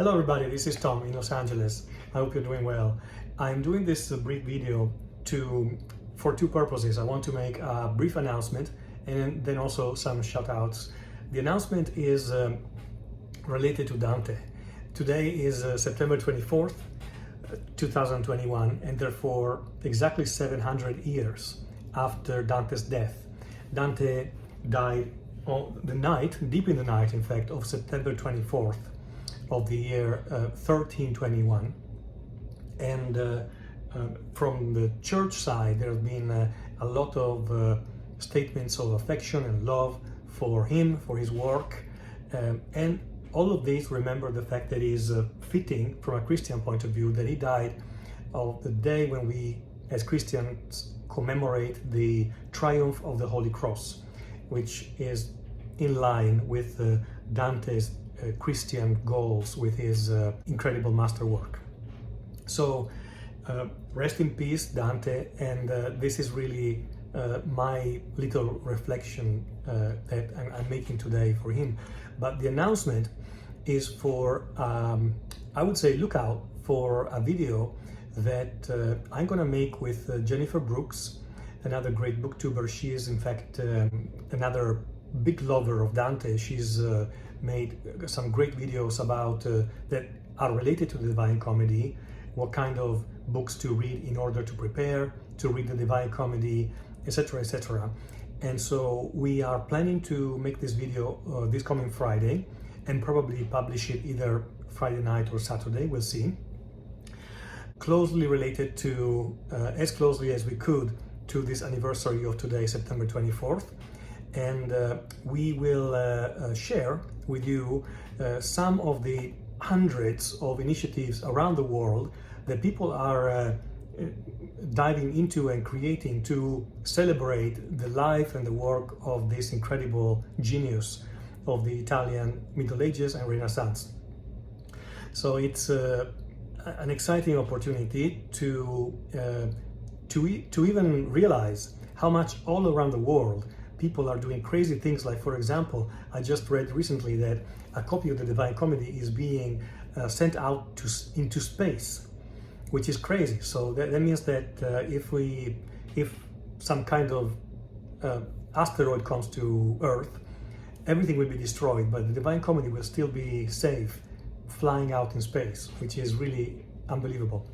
Hello everybody, this is Tom in Los Angeles. I hope you're doing well. I'm doing this brief video for two purposes. I want to make a brief announcement and then also some shout outs. The announcement is related to Dante. Today is September 24th, 2021, and therefore exactly 700 years after Dante's death. Dante died on the night, deep in the night in fact, of September 24th of the year 1321, and from the church side there have been a lot of statements of affection and love for him, for his work, and all of this, remember the fact that it is fitting from a Christian point of view that he died of the day when we as Christians commemorate the triumph of the Holy Cross, which is in line with Dante's Christian goals with his incredible masterwork. So rest in peace, Dante, and this is really my little reflection that I'm making today for him. But the announcement is for, I would say, look out for a video that I'm gonna make with Jennifer Brooks, another great booktuber. She is in fact another big lover of Dante. She's made some great videos about that are related to the Divine Comedy, what kind of books to read in order to prepare to read the Divine Comedy, etc., etc. And so we are planning to make this video this coming Friday and probably publish it either Friday night or Saturday, we'll see. Closely related to, as closely as we could, to this anniversary of today, September 24th. And we will share with you some of the hundreds of initiatives around the world that people are diving into and creating to celebrate the life and the work of this incredible genius of the Italian Middle Ages and Renaissance. So it's an exciting opportunity to even realize how much all around the world people are doing crazy things. Like, for example, I just read recently that a copy of the Divine Comedy is being sent out into space, which is crazy. So that means that if some kind of asteroid comes to Earth, everything will be destroyed, but the Divine Comedy will still be safe, flying out in space, which is really unbelievable.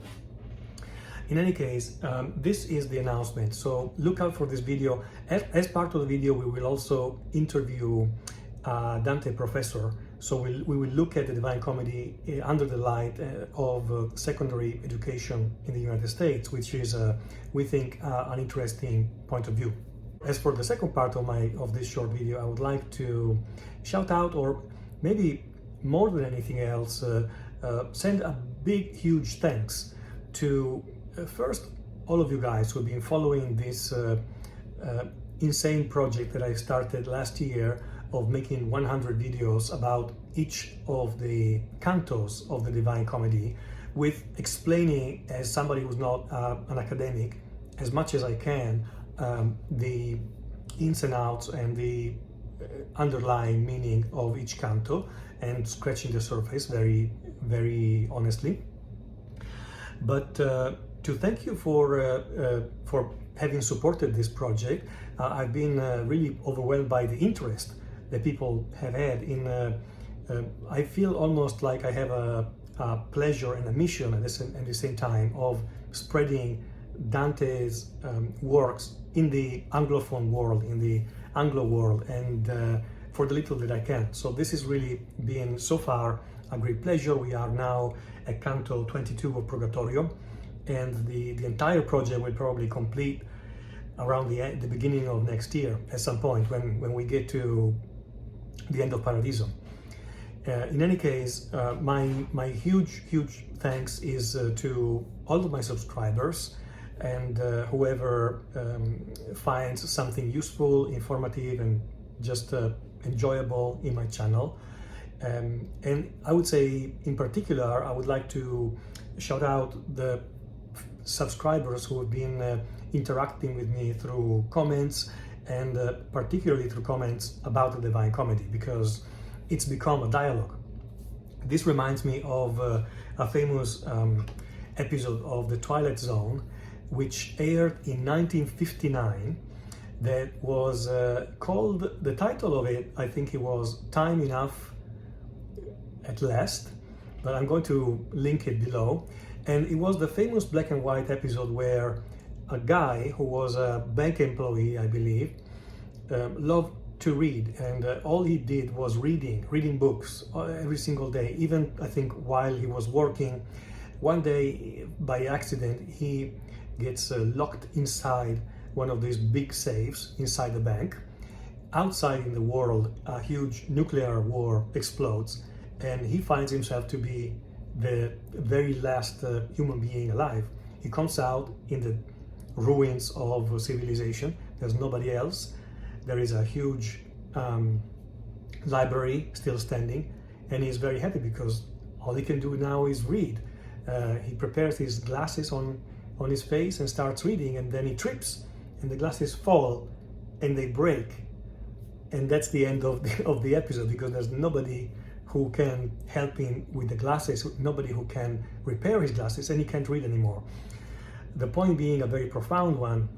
In any case, this is the announcement, so look out for this video. As part of the video, we will also interview Dante professor, so we will look at the Divine Comedy under the light of secondary education in the United States, which is, we think, an interesting point of view. As for the second part of this short video, I would like to shout out, or maybe more than anything else, send a big, huge thanks to first, all of you guys who have been following this insane project that I started last year of making 100 videos about each of the cantos of the Divine Comedy, with explaining, as somebody who's not an academic, as much as I can, the ins and outs and the underlying meaning of each canto, and scratching the surface very, very honestly. But to thank you for having supported this project. I've been really overwhelmed by the interest that people have had in. I feel almost like I have a pleasure and a mission at the same time of spreading Dante's works in the Anglophone world, in the Anglo world, and for the little that I can. So this has really been so far a great pleasure. We are now at Canto 22 of Purgatorio, and the entire project will probably complete around the beginning of next year at some point when we get to the end of Paradiso. In any case, my huge thanks is to all of my subscribers and whoever finds something useful, informative, and just enjoyable in my channel. And I would say, in particular, I would like to shout out the subscribers who have been interacting with me through comments, and particularly through comments about the Divine Comedy, because it's become a dialogue. This reminds me of a famous episode of the Twilight Zone, which aired in 1959, that was called, the title of it, I think it was Time Enough at Last, but I'm going to link it below. And it was the famous black and white episode where a guy who was a bank employee, I believe, loved to read, and all he did was reading books every single day, even I think while he was working. One day, by accident, he gets locked inside one of these big safes inside the bank. Outside in the world, a huge nuclear war explodes, and he finds himself to be the very last human being alive. He comes out in the ruins of civilization. There's nobody else. There is a huge library still standing, and he's very happy because all he can do now is read. He prepares his glasses on his face and starts reading, and then he trips, and the glasses fall, and they break. And that's the end of the episode, because there's nobody who can help him with the glasses, nobody who can repair his glasses, and he can't read anymore. The point being a very profound one,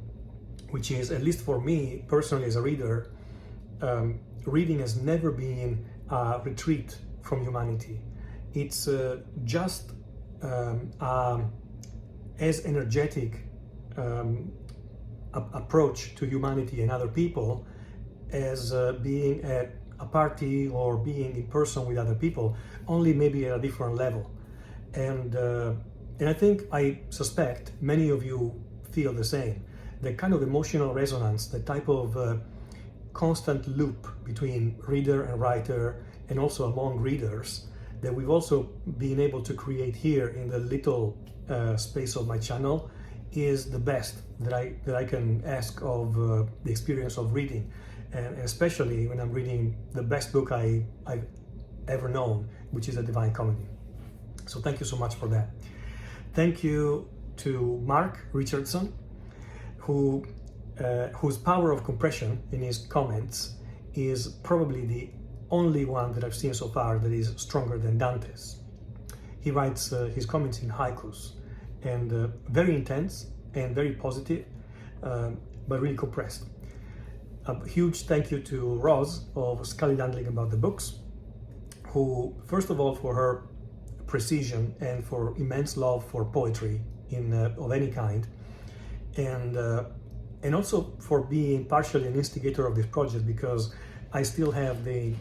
which is, at least for me personally as a reader, reading has never been a retreat from humanity. It's just as energetic approach to humanity and other people as being at a party or being in person with other people, only maybe at a different level. And I suspect many of you feel the same. The kind of emotional resonance, the type of constant loop between reader and writer, and also among readers, that we've also been able to create here in the little space of my channel, is the best that I can ask of the experience of reading, and especially when I'm reading the best book I've ever known, which is a Divine Comedy. So thank you so much for that. Thank you to Mark Richardson, whose power of compression in his comments is probably the only one that I've seen so far that is stronger than Dante's. He writes his comments in haikus, and very intense and very positive, but really compressed. A huge thank you to Roz of Scully Landling About the Books, who, first of all, for her precision and for immense love for poetry of any kind, and also for being partially an instigator of this project, because I still have the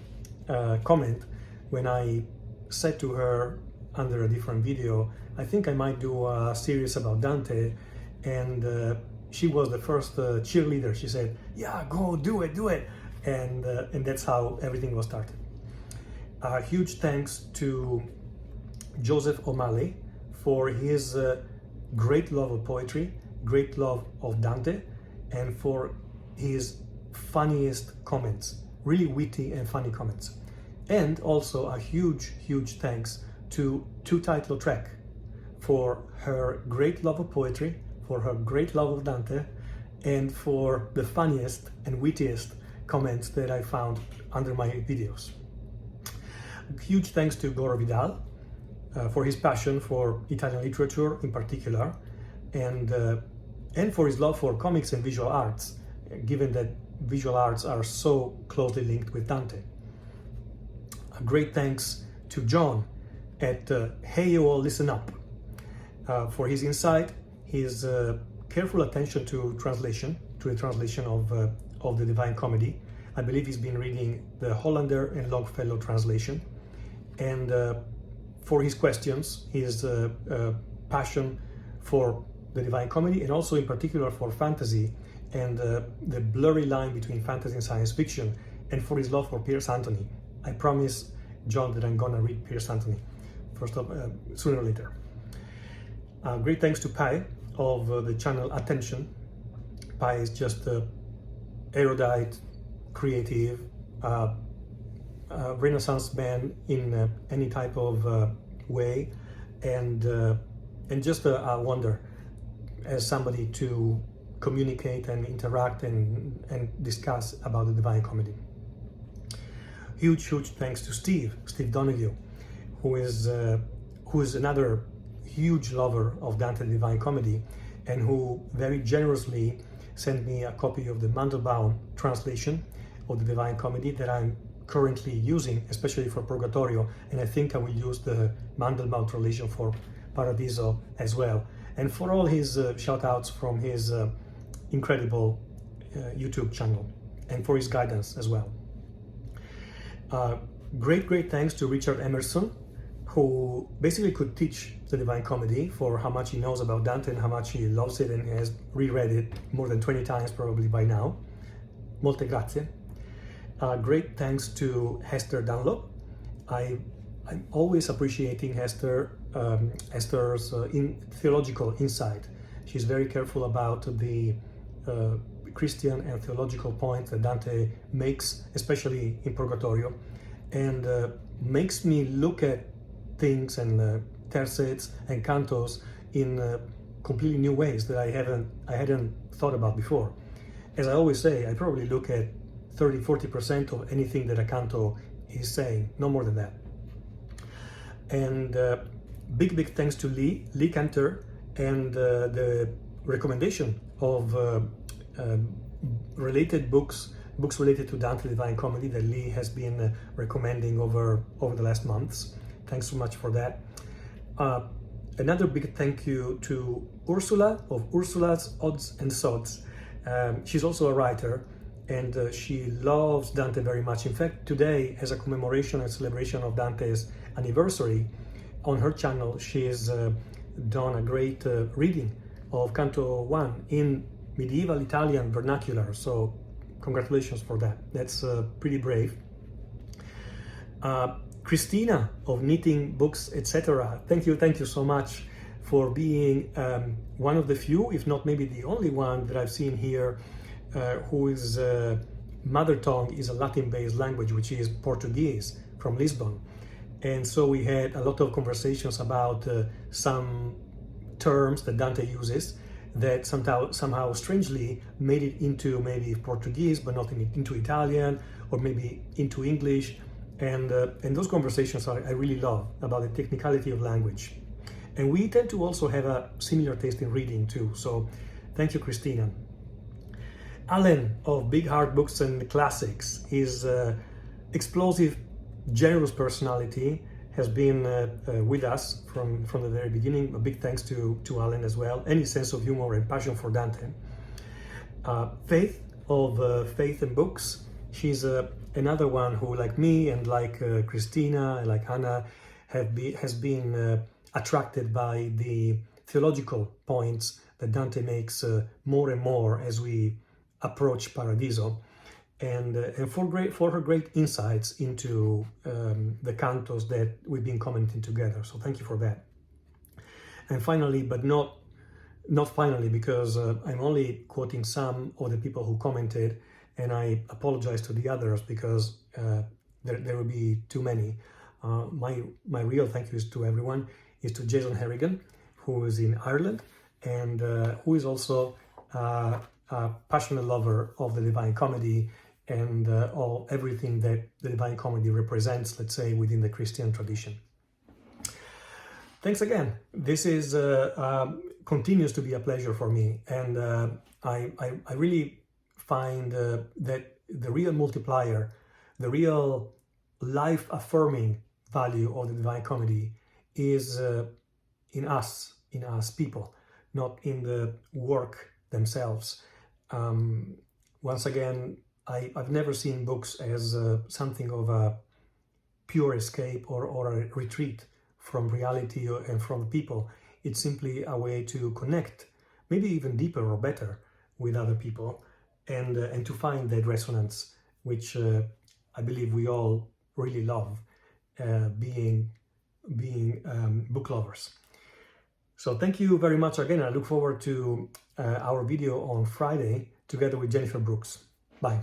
comment when I said to her under a different video, I think I might do a series about Dante, and she was the first cheerleader. She said, yeah, go, do it, and that's how everything was started. A huge thanks to Joseph O'Malley for his great love of poetry, great love of Dante, and for his funniest comments, really witty and funny comments. And also a huge thanks to Two Title Track for her great love of poetry, for her great love of Dante, and for the funniest and wittiest comments that I found under my videos. Huge thanks to Goro Vidal for his passion for Italian literature in particular, and for his love for comics and visual arts, given that visual arts are so closely linked with Dante. A great thanks to John at Hey You All Listen Up for his insight, his careful attention to the translation of the Divine Comedy. I believe he's been reading the Hollander and Longfellow translation, and for his questions, his passion for the Divine Comedy, and also in particular for fantasy and the blurry line between fantasy and science fiction, and for his love for Pierce Anthony. I promise, John, that I'm gonna read Pierce Anthony sooner or later. Great thanks to Pai of the channel Attention. Pai is just erudite, creative, Renaissance man in any type of way, and just a wonder as somebody to communicate and interact and discuss about the Divine Comedy. Huge thanks to Steve Donoghue, who is another huge lover of Dante the Divine Comedy, and who very generously sent me a copy of the Mandelbaum translation of the Divine Comedy that I'm currently using, especially for Purgatorio, and I think I will use the Mandelbaum translation for Paradiso as well. And for all his shout-outs from his incredible YouTube channel, and for his guidance as well. Great thanks to Richard Emerson, who basically could teach the Divine Comedy for how much he knows about Dante and how much he loves it and has reread it more than 20 times probably by now. Molte grazie. Great thanks to Hester Dunlop. I'm always appreciating Hester's theological insight. She's very careful about the Christian and theological points that Dante makes, especially in Purgatorio, and makes me look at things and tercets and cantos in completely new ways that I hadn't thought about before. As I always say, I probably look at 30–40% of anything that a canto is saying, no more than that. And big thanks to Lee Cantor, and the recommendation of related books related to Dante the Divine Comedy that Lee has been recommending over the last months. Thanks so much for that. Another big thank you to Ursula of Ursula's Odds and Sods. She's also a writer, and she loves Dante very much. In fact, today, as a commemoration and celebration of Dante's anniversary, on her channel she's done a great reading of Canto 1 in medieval Italian vernacular, so congratulations for that. That's pretty brave. Christina of Knitting Books, etc. Thank you so much for being one of the few, if not maybe the only one that I've seen here whose mother tongue is a Latin-based language, which is Portuguese, from Lisbon. And so we had a lot of conversations about some terms that Dante uses that somehow strangely made it into maybe Portuguese, but not into Italian, or maybe into English. And those conversations I really love, about the technicality of language. And we tend to also have a similar taste in reading too. So thank you, Christina. Alan of Big Heart Books and Classics, his explosive, generous personality has been with us from the very beginning. A big thanks to Alan as well, and his sense of humor and passion for Dante. Faith of Faith and Books, she's another one who, like me and like Christina and like Hannah, has been attracted by the theological points that Dante makes more and more as we approach Paradiso, and for her great insights into the cantos that we've been commenting together. So thank you for that. And finally, but not finally, because I'm only quoting some of the people who commented, and I apologize to the others because there will be too many. My real thank yous to everyone is to Jason Harrigan, who is in Ireland, and who is also a passionate lover of the Divine Comedy and everything that the Divine Comedy represents, let's say, within the Christian tradition. Thanks again. This is continues to be a pleasure for me, and I really find that the real multiplier, the real life-affirming value of the Divine Comedy is in us people, not in the work themselves. Once again, I've never seen books as something of a pure escape or a retreat from reality and from people. It's simply a way to connect, maybe even deeper or better, with other people, and to find that resonance, which I believe we all really love, being book lovers. So thank you very much again. I look forward to our video on Friday together with Jennifer Brooks. Bye.